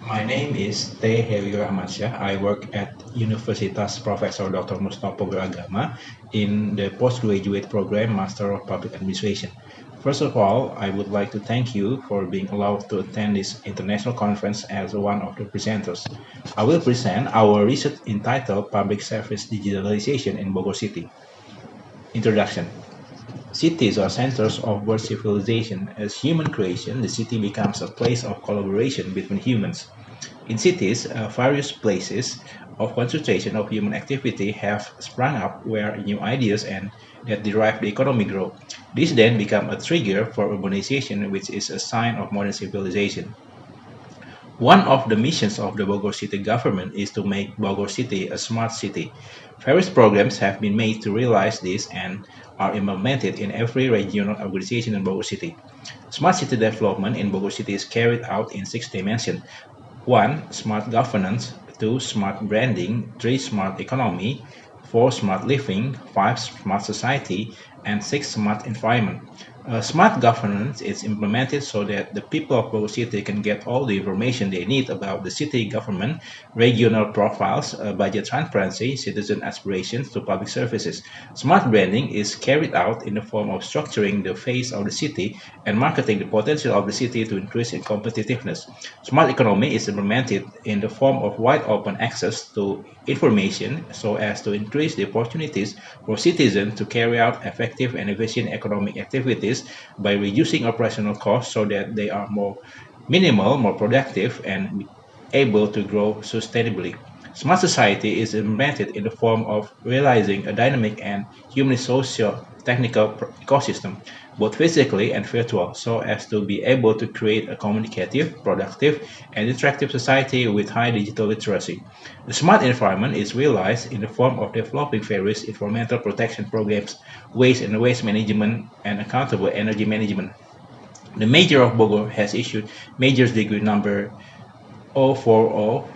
My name is T. Heri Rahmansyah. I work at Universitas Profesor Dr. Mustafa Agama in the postgraduate program Master of Public Administration. First of all, I would like to thank you for being allowed to attend this international conference as one of the presenters. I will present our research entitled Public Service Digitalization in Bogor City. Introduction. Cities are centers of world civilization. As human creation, the city becomes a place of collaboration between humans. In cities, various places of concentration of human activity have sprung up where new ideas and that derive the economy grow. This then become a trigger for urbanization, which is a sign of modern civilization. One of the missions of the Bogor City government is to make Bogor City a smart city. Various programs have been made to realize this and are implemented in every regional organization in Bogor City. Smart city development in Bogor City is carried out in 6 dimensions. 1. Smart governance. 2. Smart branding. 3. Smart economy. 4. Smart living. 5. Smart society. And 6. Smart environment. Smart governance is implemented so that the people of Bogor City can get all the information they need about the city government, regional profiles, budget transparency, citizen aspirations to public services. Smart branding is carried out in the form of structuring the face of the city and marketing the potential of the city to increase in competitiveness. Smart economy is implemented in the form of wide open access to information so as to increase the opportunities for citizens to carry out effective and efficient economic activities by reducing operational costs so that they are more minimal, more productive, and able to grow sustainably. Smart society is implemented in the form of realizing a dynamic and human social technical ecosystem, both physically and virtual, so as to be able to create a communicative, productive, and interactive society with high digital literacy. The smart environment is realized in the form of developing various environmental protection programs, waste and waste management, and accountable energy management. The Mayor of Bogor has issued Mayor's Degree number 040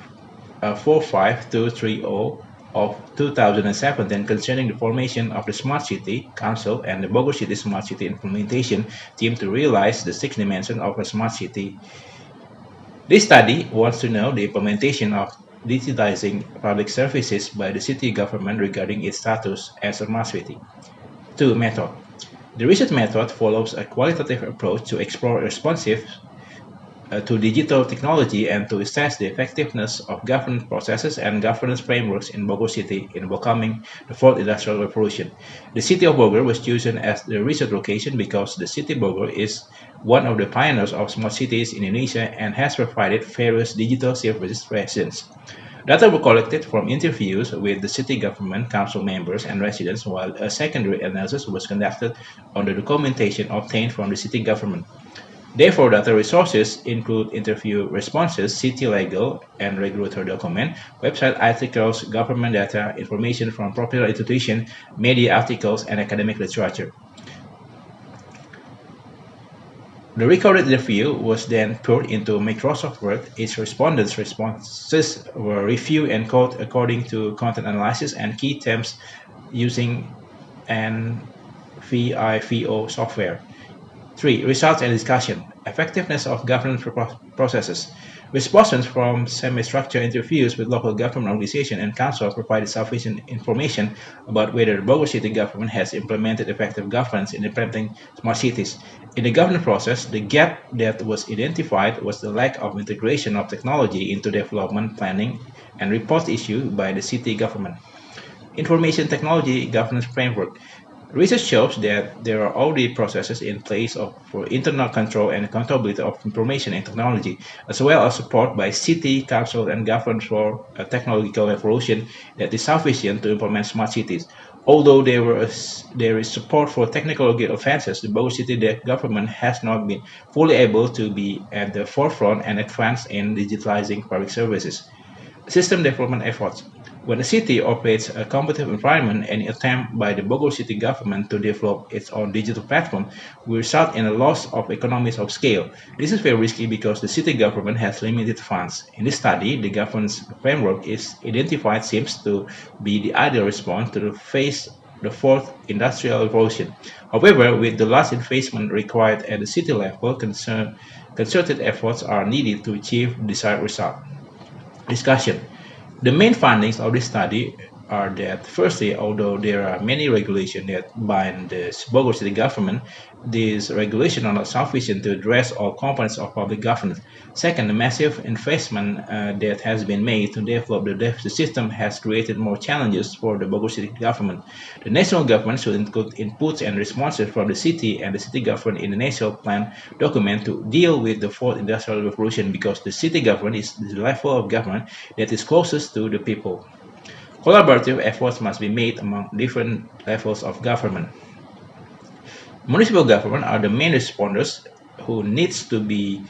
45230 of 2017 concerning the formation of the Smart City Council and the Bogor City Smart City Implementation Team to realize the 6 dimensions of a smart city. This study wants to know the implementation of digitizing public services by the city government regarding its status as a smart city. 2. Method. The research method follows a qualitative approach to explore responsive to digital technology and to assess the effectiveness of governance processes and governance frameworks in Bogor City in welcoming the fourth industrial revolution. The city of Bogor was chosen as the research location because the city of Bogor is one of the pioneers of smart cities in Indonesia and has provided various digital services to residents. Data were collected from interviews with the city government, council members, and residents, while a secondary analysis was conducted on the documentation obtained from the city government. Therefore, data resources include interview responses, city legal and regulatory documents, website articles, government data, information from popular institutions, media articles, and academic literature. The recorded interview was then poured into Microsoft Word. Its respondents' responses were reviewed and coded according to content analysis and key terms using an VIVO software. 3. Results and discussion. Effectiveness of governance processes. Responses from semi-structured interviews with local government organizations and councils provided sufficient information about whether the Bogor City government has implemented effective governance in implementing smart cities. In the governance process, the gap that was identified was the lack of integration of technology into development planning and reports issued by the city government. Information technology governance framework. Research shows that there are already processes in place for internal control and accountability of information and technology, as well as support by city, council, and government for a technological evolution that is sufficient to implement smart cities. Although there is support for technological advances, the Bogor City government has not been fully able to be at the forefront and advance in digitalizing public services. System development efforts. When a city operates a competitive environment, any attempt by the Bogor City government to develop its own digital platform will result in a loss of economies of scale. This is very risky because the city government has limited funds. In this study, the governance framework is identified seems to be the ideal response to face the fourth industrial revolution. However, with the large investment required at the city level, concerted efforts are needed to achieve the desired result. Discussion. The main findings of this study are that, firstly, although there are many regulations that bind the Bogor city government, these regulations are not sufficient to address all components of public governance. Second, the massive investment that has been made to develop the justice system has created more challenges for the Bogor city government. The national government should include inputs and responses from the city and the city government in the national plan document to deal with the fourth industrial revolution, because the city government is the level of government that is closest to the people. Collaborative efforts must be made among different levels of government. Municipal government are the main responders who needs to be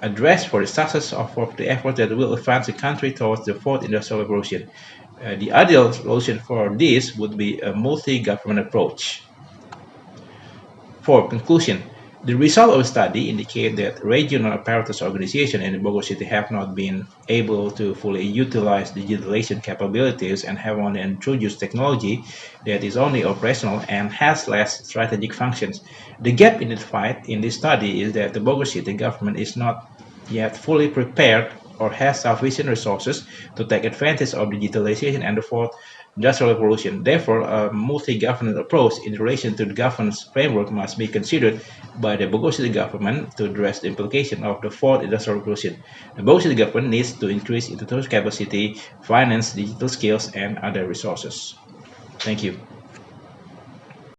addressed for the success of the effort that will advance the country towards the fourth industrial revolution. The ideal solution for this would be a multi-government approach. For conclusion, the result of the study indicate that regional apparatus organizations in the Bogor city have not been able to fully utilize digitalization capabilities and have only introduced technology that is only operational and has less strategic functions. The gap identified in this study is that the Bogor city government is not yet fully prepared or has sufficient resources to take advantage of digitalization and the fourth industrial revolution. Therefore, a multi-governance approach in relation to the governance framework must be considered by the Bogor city government to address the implication of the fourth industrial revolution. The Bogor city government needs to increase institutional capacity, finance, digital skills, and other resources. Thank you.